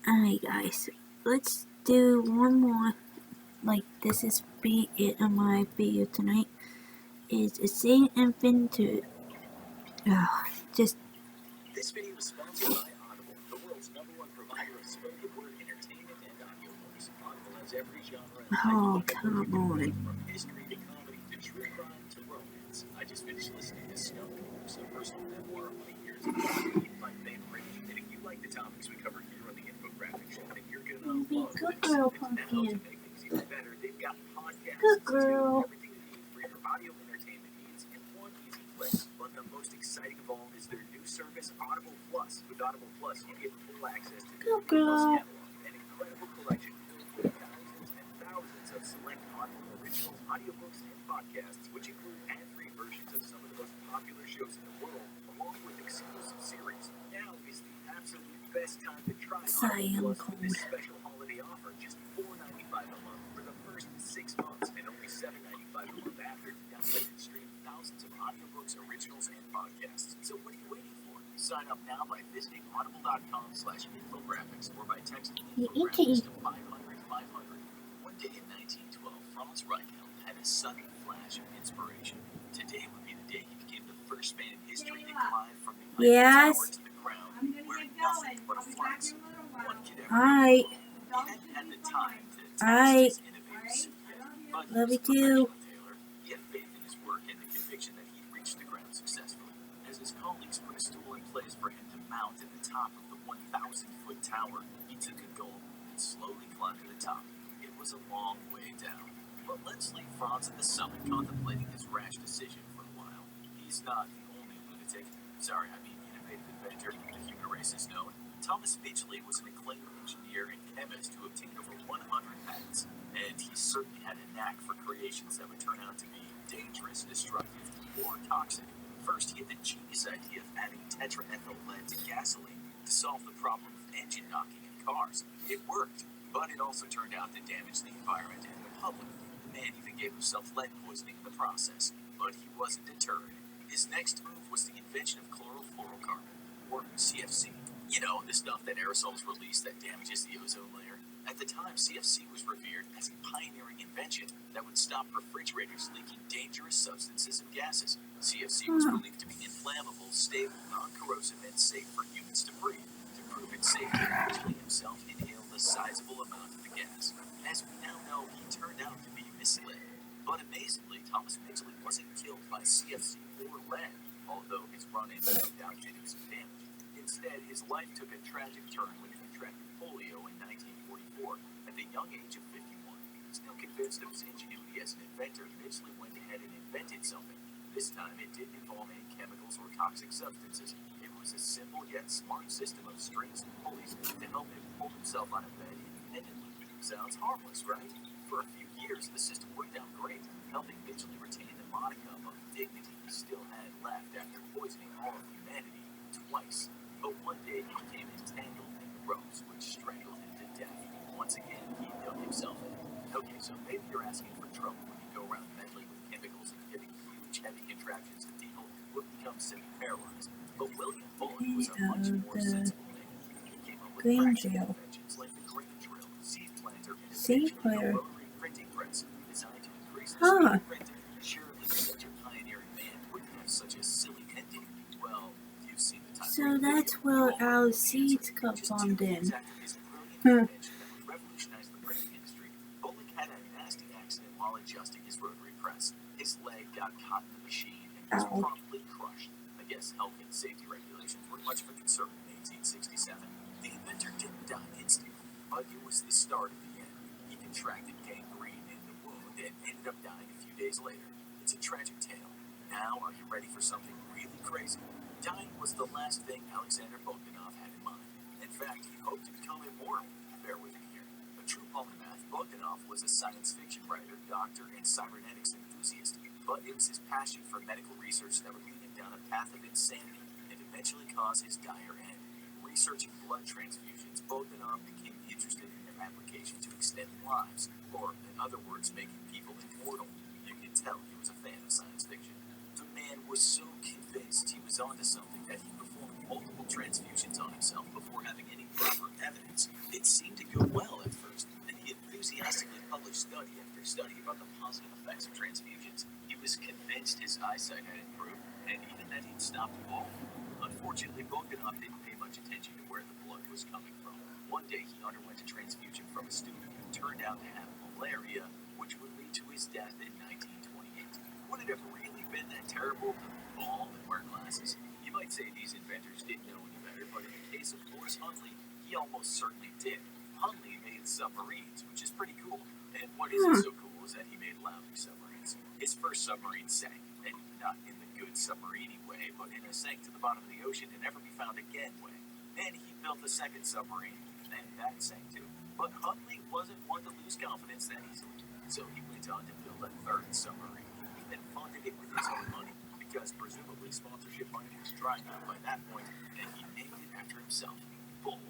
Alright guys, let's do one more. Like, this is be it on my video tonight. Is a same inventor. Just This video is sponsored by Audible, the world's #1 provider of spoken word entertainment and audiobooks. Audible has every genre and oh come on. from history to comedy to true crime to romance. I just finished listening to Snow, a personal memoir of my years of my favorite. And if you like the topics we cover here on the infographic show, then you're gonna Be love good this. girl, And now to Pumpkin. make things even better, they've got podcasts Good to girl. everything you need for your audio entertainment needs in one easy place. But the most exciting of all is their new service, Audible Plus. With Audible Plus, you get full access to Good the girl. catalog, an incredible collection filled with thousands and thousands of select Audible originals, audiobooks, and podcasts, which include ad-free versions of some of the most popular shows in the world, along with exclusive series. Now is the absolute best time to try Sorry, Audible I'm Plus with cold. this special holiday offer, just $4.95 a month for the first 6 months, and only $7.95 a month after to download and stream thousands of audiobooks, originals, and podcasts. So what are you waiting for? Sign up now by visiting audible.com/infographics or by texting infographics to 500-500. One day in 1912, Franz Reichel had a sudden flash of inspiration. Today would be the day he became the first man in history to climb from the Eiffel Tower to the ground, wearing nothing but a flask. One could ever Alright. He hadn't had the time to test Alright. his innovative suit yet, but he Love was you a too. professional tailor. He had faith in his work and the conviction that he'd reach the ground successfully. As his colleagues put a stool in place for him to mount at the top of the 1,000-foot tower, he took a gulp and slowly climbed to the top. It was a long way down. But let's leave Franz at the summit contemplating his rash decision for a while. He's not the only lunatic. Sorry, I mean innovative inventor the human race has known. Thomas Midgley was an acclaimed engineer and chemist who obtained over 100 patents, and he certainly had a knack for creations that would turn out to be dangerous, destructive, or toxic. First, he had the genius idea of adding tetraethyl lead to gasoline to solve the problem of engine knocking in cars. It worked, but it also turned out to damage the environment and the public. The man even gave himself lead poisoning in the process, but he wasn't deterred. His next move was the invention of chlorofluorocarbon, or CFC. You know, the stuff that aerosols release that damages the ozone layer. At the time, CFC was revered as a pioneering invention that would stop refrigerators leaking dangerous substances and gases. CFC was believed to be inflammable, stable, non-corrosive, and safe for humans to breathe. To prove its safety, Midgley himself inhaled a sizable amount of the gas. As we now know, he turned out to be misled. But amazingly, Thomas Midgley wasn't killed by CFC or lead, although his run-in no doubt did him some damage. Instead, his life took a tragic turn when he contracted polio in 1944 at the young age of 51. Still convinced of his ingenuity as an inventor, Midgley went ahead and invented something. This time, it didn't involve any chemicals or toxic substances. It was a simple yet smart system of strings and pulleys to help him pull himself out of bed independently. Sounds harmless, right? For a few years, the system worked out great, helping Midgley retain the modicum of dignity he still had left after poisoning all of humanity twice. But one day he became entangled in the ropes, which strangled him to death. Once again, he dug himself in. Okay, so maybe you're asking for trouble when you go around meddling with chemicals and giving huge, heavy contraptions to people who have become semi-paralyzed. But William Bullock was a much more sensible man. He came up with practical inventions like the grain drill, seed planter, and eventually a rotary printing press designed to increase the speed of printing. Surely such a pioneering man wouldn't have such a silly ending. Well, you've seen the type So that's where our seeds come from then. Revolutionized the printing industry. Bullock had a nasty accident while adjusting his rotary press. His leg got caught in the machine and was promptly crushed. I guess health and safety regulations were much of a concern in 1867. The inventor didn't die instantly, but it was the start of the end. He contracted gangrene in the wound and ended up dying a few days later. It's a tragic tale. Now, are you ready for something really crazy? Dying was the last thing Alexander Bogdanov had in mind. In fact, he hoped to become immortal. Bear with me here. A true polymath, Bogdanov was a science fiction writer, doctor, and cybernetics enthusiast, but it was his passion for medical research that would lead him down a path of insanity and eventually cause his dire end. Researching blood transfusions, Bogdanov became interested in their application to extending lives, or, in other words, making people immortal. You can tell he was a fan of science fiction. The man was so convinced he was onto something that he performed multiple transfusions on himself before having any proper evidence. It It seemed to go well at first, and he enthusiastically published study after study about the positive effects of transfusions. He was convinced his eyesight had improved, and even that he'd stopped falling. Unfortunately, Bogdanov didn't pay much attention to where the blood was coming from. One day, he underwent a transfusion from a student who turned out to have malaria, which would lead to his death in 1928. Would it have really been that terrible to fall and wear glasses? You might say these inventors didn't know any better, but in the case of Horace Huntley, he almost certainly did. Huntley made submarines, which is pretty cool. And what isn't so cool is that he made lousy submarines. His first submarine sank, and not in the good submarine way, but in a sank to the bottom of the ocean and never be found again way. Then he built a second submarine, and that sank too. But Huntley wasn't one to lose confidence that easily, so he went on to build a third submarine, and funded it with his own money, because presumably sponsorship money was drying up by that point, and he named it after himself, Bold.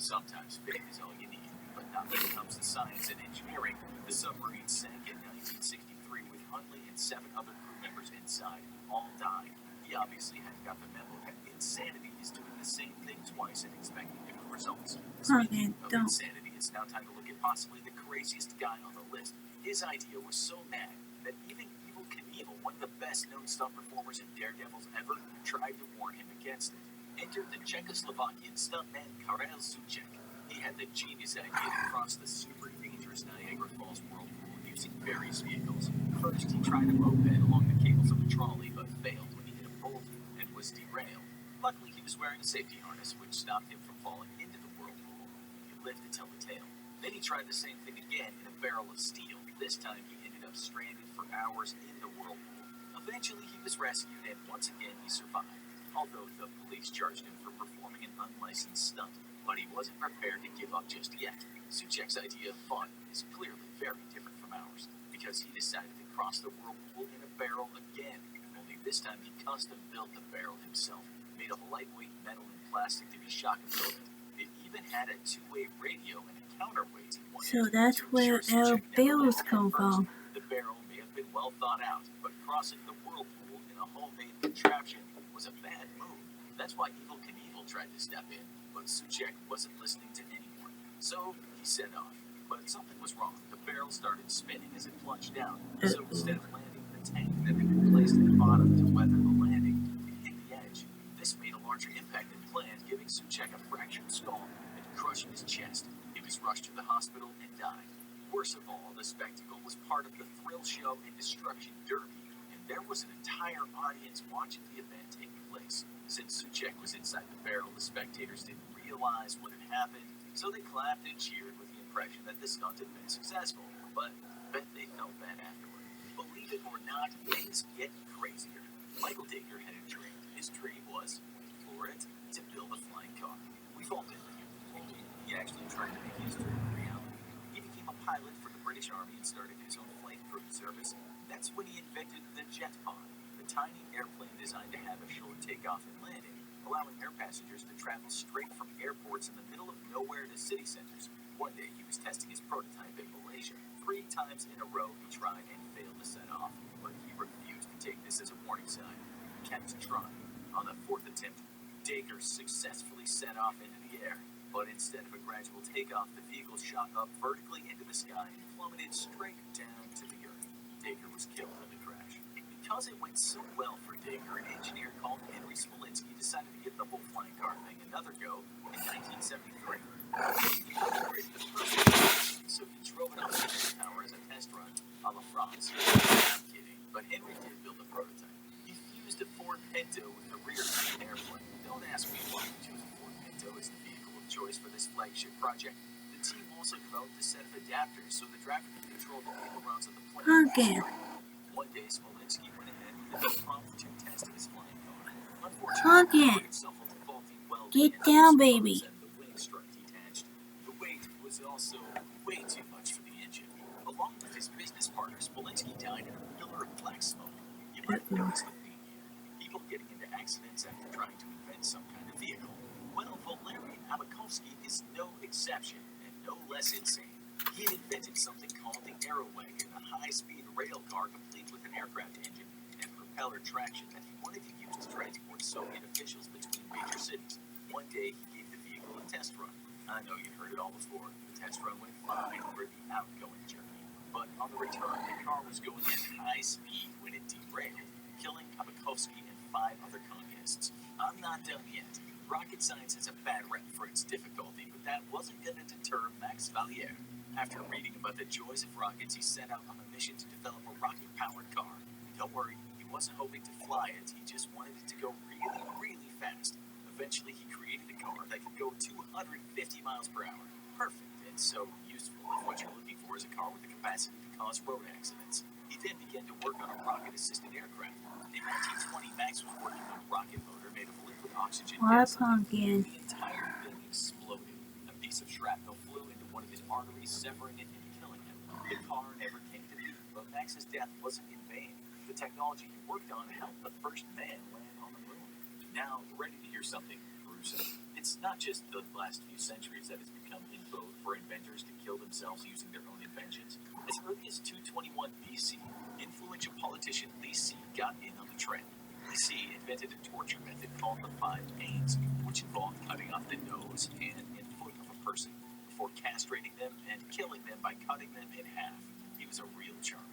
Sometimes faith is all you need, but not when it comes to science and engineering. The submarine sank in 1963 with Huntley and 7 other crew members inside, all died. He obviously hadn't got the memo that insanity is doing the same thing twice and expecting different results. Speaking of insanity, it's now time to look at possibly the craziest guy on the list. His idea was so mad that even Evel Knievel, one of the best-known stunt performers and daredevils ever, tried to warn him against it. Entered the Czechoslovakian stuntman Karel Suchek. He had the genius idea to cross the super dangerous Niagara Falls whirlpool using various vehicles. First, he tried a moped along the cables of a trolley, but failed when he hit a bolt and was derailed. Luckily, he was wearing a safety harness, which stopped him from falling into the whirlpool. He lived to tell the tale. Then he tried the same thing again in a barrel of steel. This time, he ended up stranded for hours in the whirlpool. Eventually, he was rescued, and once again, he survived. Although the police charged him for performing an unlicensed stunt, but he wasn't prepared to give up just yet. Suchek's idea of fun is clearly very different from ours, because he decided to cross the whirlpool in a barrel again, only this time he custom-built the barrel himself, made of lightweight metal and plastic to be shock absorbent. It even had a 2-way radio and a counterweight in one. So that's where our barrels come from. The barrel may have been well thought out, but crossing the whirlpool in a homemade contraption was a bad move. That's why Evel Knievel tried to step in, but Suchek wasn't listening to anyone. So he set off. But something was wrong. The barrel started spinning as it plunged down. So instead of landing in the tank that had been placed at the bottom to weather the landing, it hit the edge. This made a larger impact than planned, giving Suchek a fractured skull and crushing his chest. He was rushed to the hospital and died. Worst of all, the spectacle was part of the thrill show and destruction derby. There was an entire audience watching the event take place. Since Suchek was inside the barrel, the spectators didn't realize what had happened, so they clapped and cheered with the impression that the stunt had been successful, but bet they felt bad afterward. Believe it or not, things get crazier. Michael Dacre had a dream. His dream was, for it, to build a flying car. We've all been there. He actually tried to make his dream a reality. He became a pilot for the British Army and started his own flight crew service. That's when he invented the jet pod, the tiny airplane designed to have a short takeoff and landing, allowing air passengers to travel straight from airports in the middle of nowhere to city centers. One day, he was testing his prototype in Malaysia. 3 times in a row, he tried and failed to set off, but he refused to take this as a warning sign. He kept trying. On the 4th attempt, Dacre successfully set off into the air, but instead of a gradual takeoff, the vehicle shot up vertically into the sky and plummeted straight down to the earth. Dacre was killed in the crash. Because it went so well for Dacre, an engineer called Henry Smolinski decided to give the whole flying car thing another go in 1973. He upgraded the first, so he drove it on the tower as a test run a la France. I'm kidding, but Henry did build a prototype. He fused a Ford Pinto with the rear of an airplane. Don't ask me why he chose a Ford Pinto as the vehicle of choice for this flagship project. The team also developed a set of adapters so the driver could control the ailerons of the plane. Again. One day, Smolinski went ahead with an impromptu test of his flying car. Unfortunately, Again. it suffered a faulty welding Get and down, the baby. spurs and the wing strut detached. The weight was also way too much for the engine. Along with his business partner, Smolinski died in a pillar of black smoke. You might have noticed the theme here. People getting into accidents after trying to invent some kind of vehicle. Well, Valerian Abakovsky is no exception, and no less insane. He had invented something called the Aerowagon, a high-speed rail car complete with an aircraft engine and propeller traction that he wanted to use to transport Soviet officials between major cities. One day, he gave the vehicle a test run. I know you've heard it all before. The test run went fine for the outgoing journey, but on the return, the car was going at high speed when it derailed, killing Abakovsky and 5 other communists. I'm not done yet. Rocket science has a bad rep for its difficulty, but that wasn't going to deter Max Valier. After reading about the joys of rockets, he set out on a mission to develop a rocket-powered car. Don't worry, he wasn't hoping to fly it, he just wanted it to go really, really fast. Eventually, he created a car that could go 250 miles per hour. Perfect, and so useful if what you're looking for is a car with the capacity to cause road accidents. He then began to work on a rocket-assisted aircraft. In 1920, Max was working on a rocket motor made of liquid oxygen gas. Pumpkin. The entire thing exploded. A piece of shrapnel flew into one of his arteries, severing it and killing him. The car never came to be, but Max's death wasn't in vain. The technology he worked on helped the first man land on the moon. Now, ready to hear something gruesome? It's not just the last few centuries that it's become in vogue for inventors to kill themselves using their own inventions. As early as 221 BC, influential politician Li Si got in on the trend. Li Si invented a torture method called the 5 pains, which involved cutting off the nose, hand, and foot of a person before castrating them and killing them by cutting them in half. He was a real charmer.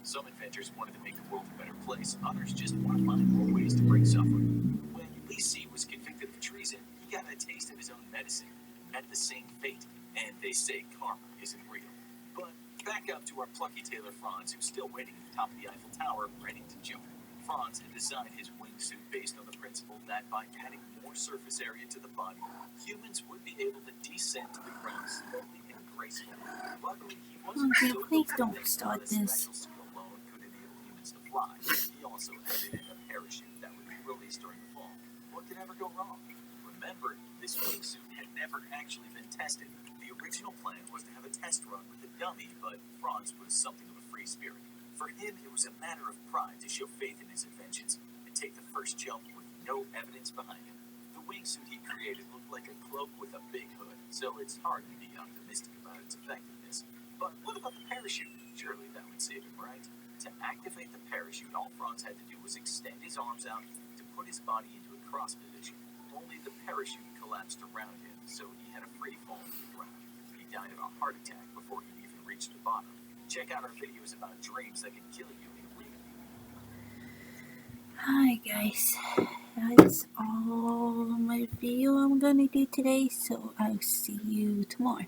Some inventors wanted to make the world a better place, others just want to find more ways to bring suffering. When Li Si was convicted of treason, he got a taste of his own medicine, met the same fate, and they say karma isn't real. But back up to our plucky tailor Franz, who's still waiting at the top of the Eiffel Tower, ready to jump. Franz had designed his wingsuit based on the principle that by adding more surface area to the body, humans would be able to descend to the ground slowly and gracefully. Luckily, he wasn't Pumpkin, so please convinced don't that start a this. special suit alone could enable humans to fly. He also added in a parachute that would be released during the fall. What could ever go wrong? Remember, this wingsuit had never actually been tested. The original plan was to have a test run with a dummy, but Franz was something of a free spirit. For him, it was a matter of pride to show faith in his inventions and take the first jump with no evidence behind him. The wingsuit he created looked like a cloak with a big hood, so it's hard to be optimistic about its effectiveness. But what about the parachute? Surely that would save him, right? To activate the parachute, all Franz had to do was extend his arms out to put his body into a cross position. Only the parachute collapsed around him, so he had a free fall to the ground. He died of a heart attack before he even reached the bottom. Check out our videos about dreams that can kill you in real. Hi guys, that's all my video I'm gonna do today, so I'll see you tomorrow.